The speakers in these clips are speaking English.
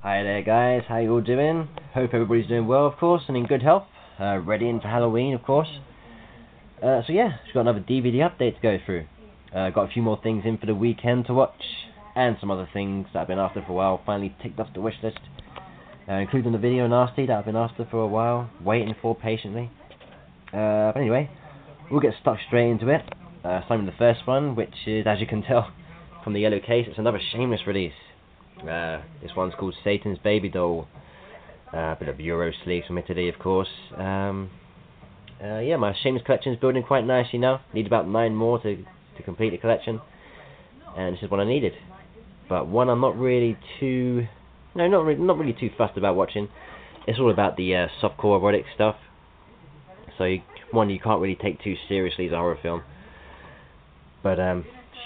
Hi there guys, how you all doing? Hope everybody's doing well, of course, and in good health. Ready in for Halloween, of course. So yeah, just got another DVD update to go through. Got a few more things in for the weekend to watch, and some other things that I've been after for a while, finally ticked off the wish list. Including the video nasty that I've been after for a while, waiting for patiently. But anyway, we'll get stuck straight into it. Starting with the first one, which is, as you can tell from the yellow case, it's another shameless release. This one's called Satan's Baby Doll. A bit of Euro sleeves from Italy, of course. Yeah, my shameless collection is building quite nicely now. Need about 9 more to complete the collection, and this is what I needed. But one I'm not really too, not really too fussed about watching. It's all about the softcore erotic stuff. So you can't really take too seriously as a horror film. But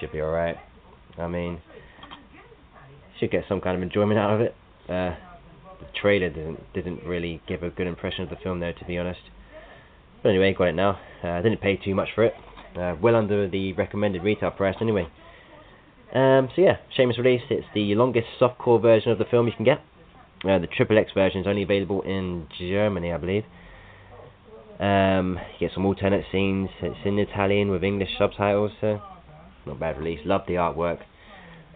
should be alright. I mean, should get some kind of enjoyment out of it. The trailer didn't really give a good impression of the film though, to be honest. But anyway, got it now. Didn't pay too much for it. Well under the recommended retail price anyway. So yeah, shameless release. It's the longest softcore version of the film you can get. The XXX version is only available in Germany, I believe. You get some alternate scenes. It's in Italian with English subtitles, so not bad release. Love the artwork.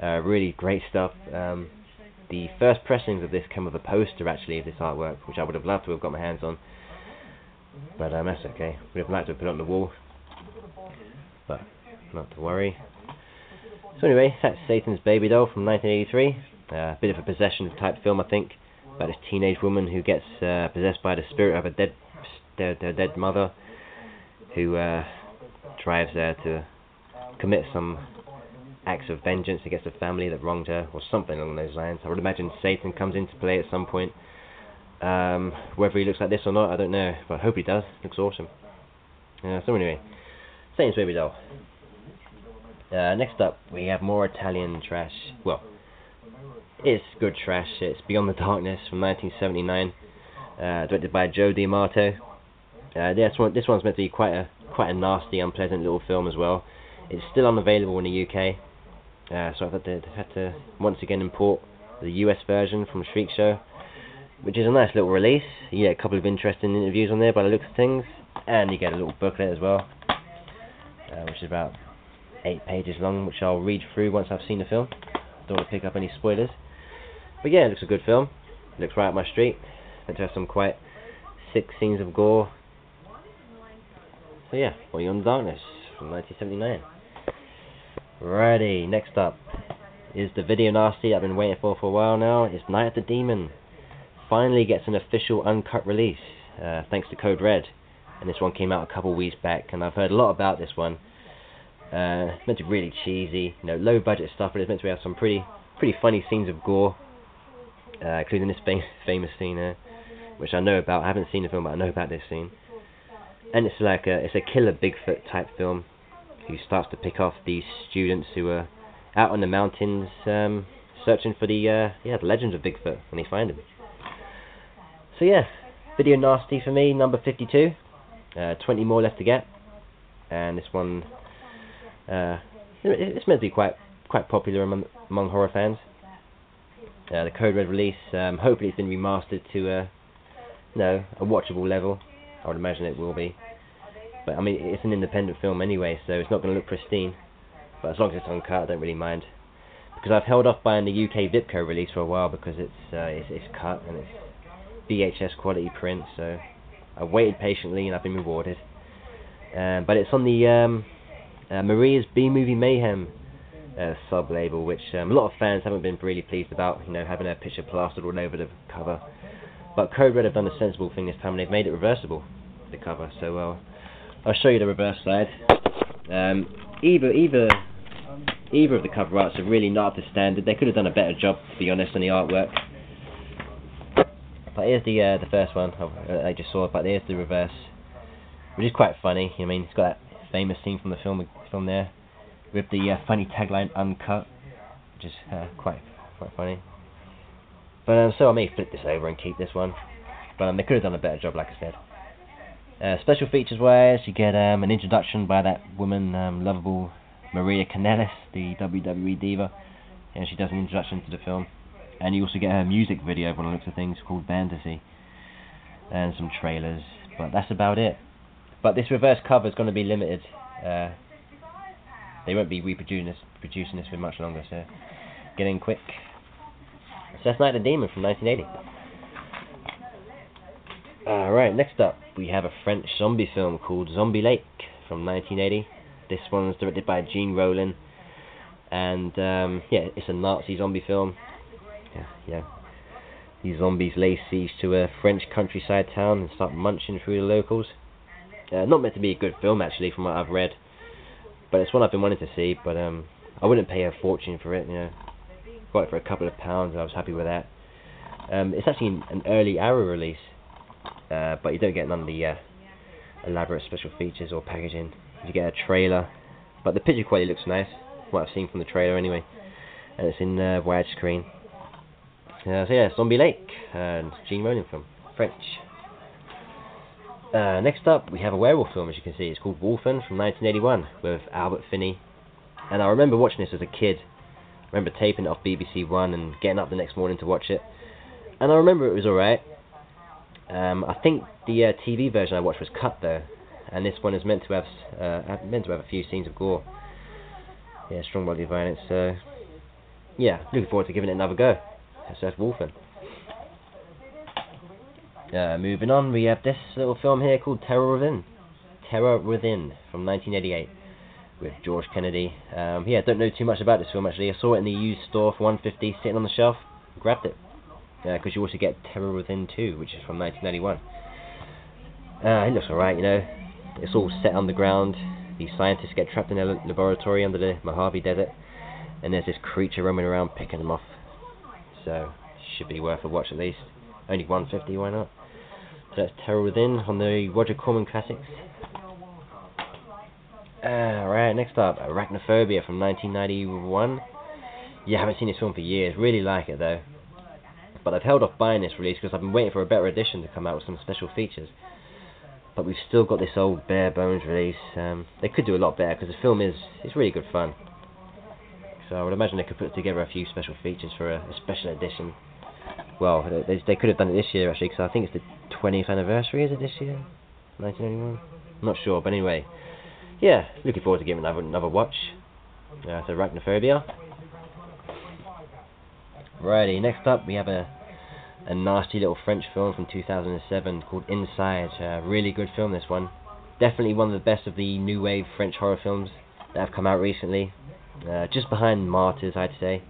Really great stuff. The first pressings of this come with a poster actually of this artwork, which I would have loved to have got my hands on. But that's okay. Would have liked to have put it on the wall. But not to worry. So anyway, that's Satan's Baby Doll from 1983. A bit of a possession type film, I think, about this teenage woman who gets possessed by the spirit of a dead mother, who drives her to commit some acts of vengeance against a family that wronged her, or something along those lines. I would imagine Satan comes into play at some point. Whether he looks like this or not, I don't know, but I hope he does. Looks awesome. So anyway, Satan's Baby Doll. Next up, we have more Italian trash. Well, it's good trash. It's Beyond the Darkness from 1979, directed by Joe D'Amato. This one's meant to be quite a nasty, unpleasant little film as well. It's still unavailable in the UK, so I've had to once again import the US version from Shriek Show, which is a nice little release. You get a couple of interesting interviews on there by the looks of things, and you get a little booklet as well, which is about 8 pages long, which I'll read through once I've seen the film. Don't want to pick up any spoilers. But yeah, it looks a good film. It looks right up my street. Meant to have some quite sick scenes of gore. So yeah, Beyond the Darkness from 1979. Righty, next up is the video nasty I've been waiting for a while now. It's Night of the Demon. Finally gets an official uncut release, thanks to Code Red. And this one came out a couple weeks back, and I've heard a lot about this one. It's meant to be really cheesy, low budget stuff, but it's meant to have some pretty funny scenes of gore, including this famous scene which I know about. I haven't seen the film, but I know about this scene. And it's like it's a killer Bigfoot type film who starts to pick off these students who are out on the mountains searching for the legends of Bigfoot when they find him. So yeah, video nasty for me, number 52. 20 more left to get, and this one it's meant to be quite popular among horror fans. The Code Red release, hopefully it's been remastered to a watchable level. I would imagine it will be. But I mean, it's an independent film anyway, so it's not going to look pristine. But as long as it's uncut, I don't really mind. Because I've held off buying the UK Vipco release for a while because it's cut and it's VHS quality print. So I waited patiently and I've been rewarded. But it's on the Maria's B-Movie Mayhem sub-label, which a lot of fans haven't been really pleased about. Having their picture plastered all over the cover. But Code Red have done a sensible thing this time, and they've made it reversible, the cover. So I'll show you the reverse side. Either of the cover arts are really not up to standard. They could have done a better job, to be honest, on the artwork. But here's the first one I just saw. But here's the reverse, which is quite funny. I mean, it's got that famous scene from the film there, with the funny tagline "uncut," which is quite funny. But so I may flip this over and keep this one. But they could have done a better job, like I said. Special features wise, you get an introduction by that woman, lovable Maria Kanellis, the WWE diva, and she does an introduction to the film. and you also get a music video by the looks of things called Fantasy, and some trailers, but that's about it. But this reverse cover is going to be limited. They won't be producing this for much longer, so get in quick. So that's Night of the Demon from 1980. Alright, next up we have a French zombie film called Zombie Lake from 1980. This one's directed by Jean Rollin, and yeah, it's a Nazi zombie film. Yeah. These zombies lay siege to a French countryside town and start munching through the locals. Not meant to be a good film actually, from what I've read, but it's one I've been wanting to see. But I wouldn't pay a fortune for it. Got it for a couple of pounds, and I was happy with that. It's actually an early hour release, but you don't get none of the elaborate special features or packaging. You get a trailer, but the picture quality looks nice, what I've seen from the trailer anyway, and it's in widescreen. So yeah, Zombie Lake, Jean Rollin film, French. Next up, we have a werewolf film, as you can see. It's called Wolfen from 1981 with Albert Finney. And I remember watching this as a kid. I remember taping it off BBC One and getting up the next morning to watch it. And I remember it was alright. I think the TV version I watched was cut though, and this one is meant to have a few scenes of gore. Yeah, strong bodily violence. So yeah, looking forward to giving it another go. So that's Wolfen. Moving on, we have this little film here called Terror Within from 1988 with George Kennedy. Yeah, don't know too much about this film actually. I saw it in the used store for $1.50 sitting on the shelf, grabbed it. Because you also get Terror Within 2, which is from 1991. It looks alright, It's all set underground. These scientists get trapped in a laboratory under the Mojave Desert, and there's this creature roaming around picking them off. So, should be worth a watch at least. Only $1.50, why not? So that's Terror Within on the Roger Corman Classics. Right, next up, Arachnophobia from 1991. Yeah, I haven't seen this film for years. Really like it though. But I've held off buying this release because I've been waiting for a better edition to come out with some special features. But we've still got this old bare bones release. They could do a lot better because the film is really good fun. So I would imagine they could put together a few special features for a special edition. Well, they could have done it this year actually, because I think it's the 20th anniversary, is it this year? 1991? I'm not sure, but anyway. Yeah, looking forward to giving another watch. So Arachnophobia. Righty, next up we have a nasty little French film from 2007 called Inside. Really good film, this one. Definitely one of the best of the new wave French horror films that have come out recently. Just behind Martyrs, I'd say.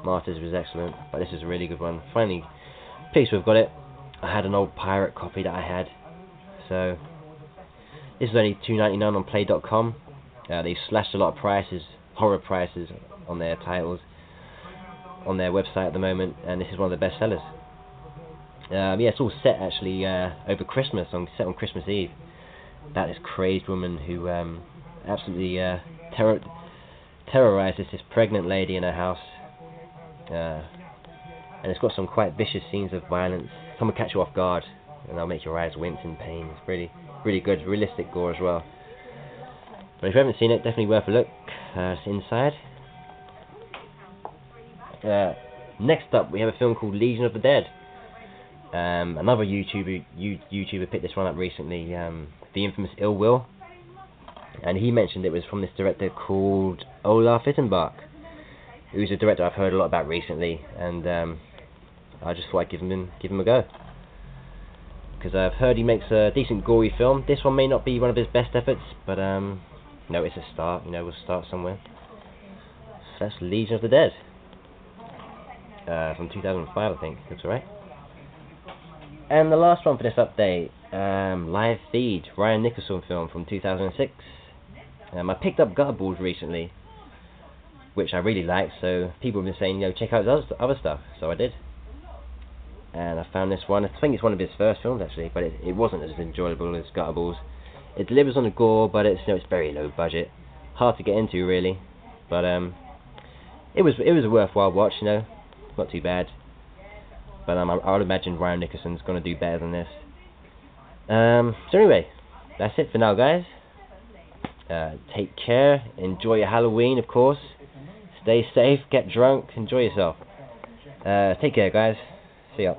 Martyrs was excellent, but this is a really good one. Finally, pleased we've got it. I had an old pirate copy that I had, so this is only $2.99 on Play.com. They've slashed a lot of prices, horror prices, on their titles on their website at the moment, and this is one of the best sellers. Yeah, it's all set actually over Christmas, set on Christmas Eve. About this crazed woman who absolutely terrorizes this pregnant lady in her house. And it's got some quite vicious scenes of violence. Some will catch you off guard, and they'll make your eyes wince in pain. It's really good, realistic gore as well. But if you haven't seen it, definitely worth a look. It's Inside. Next up, we have a film called Legion of the Dead. Another YouTuber picked this one up recently, the infamous Ill Will, and he mentioned it was from this director called Olaf Ittenbach, who's a director I've heard a lot about recently, and I just thought I'd give him a go, because I've heard he makes a decent gory film. This one may not be one of his best efforts, but it's a start. We'll start somewhere. So that's Legion of the Dead. From 2005, I think. Looks alright. And the last one for this update, Live Feed, Ryan Nicholson film from 2006. I picked up Gutterballs recently, which I really liked, so people have been saying, check out his other stuff, so I did. And I found this one. I think it's one of his first films actually, but it wasn't as enjoyable as Gutterballs. It delivers on the gore, but it's very low budget, hard to get into really. But it was a worthwhile watch, not too bad. But I would imagine Ryan Nicholson's gonna do better than this. So anyway, that's it for now, guys. Take care. Enjoy your Halloween, of course. Stay safe. Get drunk. Enjoy yourself. Take care, guys. See ya.